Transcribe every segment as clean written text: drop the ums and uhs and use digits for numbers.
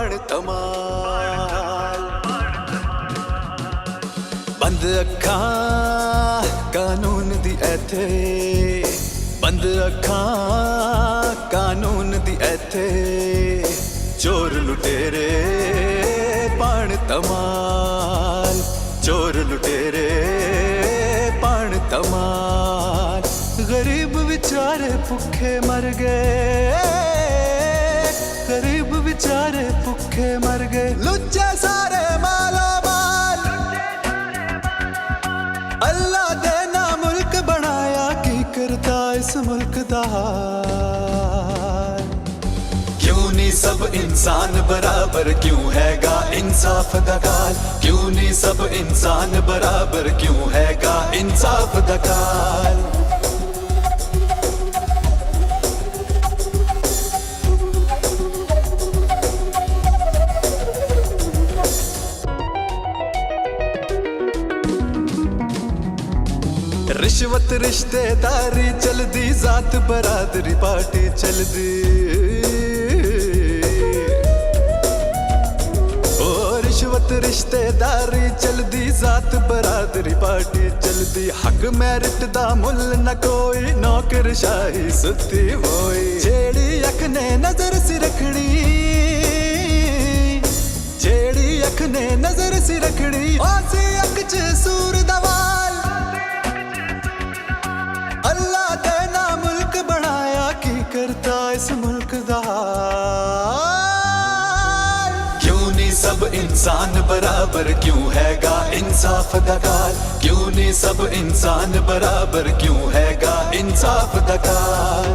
बाण तमाल। बंद अखां कानून दी ऐथे, बंद अखां कानून दी ऐथे, चोर लुटेरे बाण तमाल, चोर लुटेरे बाण तमाल। गरीब बेचारे भुखे मर गए, गरीब बेचारे भुखे मर गए, लुच्चे सारे माला माल। अल्लाह दे ना मुल्क बनाया, की करता इस मुल्क दा हाल। क्यों नहीं सब इंसान बराबर, क्यों हैगा इंसाफ दा काल। क्यों नहीं सब इंसान बराबर, क्यों हैगा इंसाफ दा काल। रिश्वत रिश्तेदारी चलदी, जात बरादरी पार्टी चलदी। ओ रिश्वत रिश्तेदारी चलदी, जात बरादरी पार्टी चलदी। हक मैरिट दा मुल न कोई, नौकरशाही सुती होई। जेड़ी अख ने नजर सी रखनी, जेड़ी अख ने नजर सी रखनी, ओसी अख च सूर दवाल। अल्लाह दे ना मुल्क बनाया, की करता इस मुल्क दा हाल। क्यों नहीं सब इंसान बराबर, क्यों हैगा इंसाफ दा काल। क्यों नहीं सब इंसान बराबर, क्यों हैगा इंसाफ दा काल।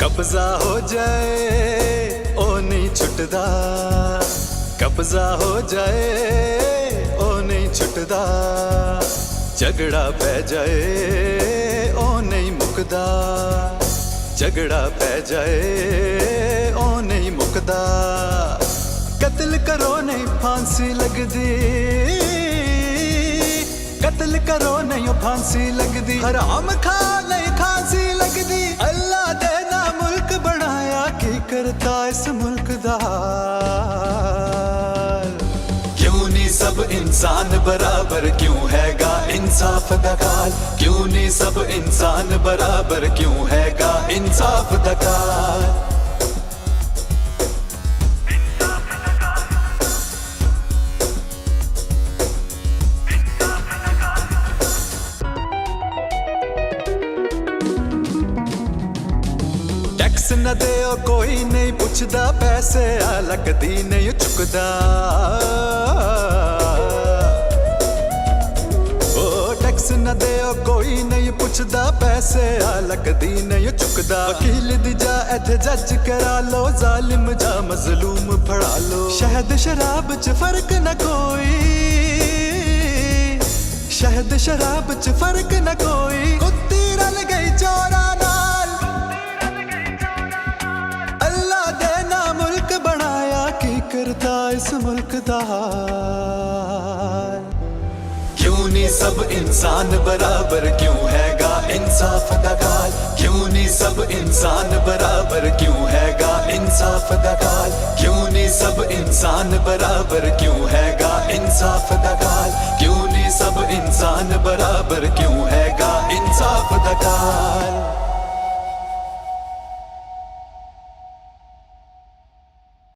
कब्जा हो जाए ओ नहीं छुटदा, कब्जा हो जाए ओ नहीं छुटदा। झगड़ा पै जाए ओ नहीं मुकदा, झगड़ा पै जाए ओ नहीं मुकदा। कत्ल करो नहीं फांसी लगदी, कत्ल करो नहीं फांसी लगदी। हराम खा नहीं फांसी लगदी। अल्लाह दे ना मुल्क बनाया, की करता इस मुल्क दा हाल। क्यों नहीं सब इंसान बराबर, क्यों हैगा इंसाफ दा काल। क्यों नहीं सब इंसान बराबर, क्यों हैगा इंसाफ दा काल। टैक्स न दे कोई नहीं पुछदा, पैसे लगदी नहीं चुकदा। ओ टैक्स न दे कोई नहीं पुछदा, पैसे लगदी नहीं चुकदा। वकील दी जा इत्थे जज करा लो, जालिम जा मजलूम फड़ा लो। शहद शराब च फर्क न कोई, शहद शराब च फर्क न कोई। कुत्ती रल गई चोरा नाल। अल्लाह दे ना मुल्क बनाया, की करता इस मुल्क दा हाल। क्यों नहीं सब इंसान बराबर, क्यों हैगा इंसाफ दा काल। क्यों नहीं सब इंसान बराबर, क्यों हैगा इंसाफ दा काल। क्यों नहीं सब इंसान बराबर, क्यों हैगा इंसाफ दा काल। क्यों नहीं सब इंसान बराबर, क्यों हैगा इंसाफ दा काल।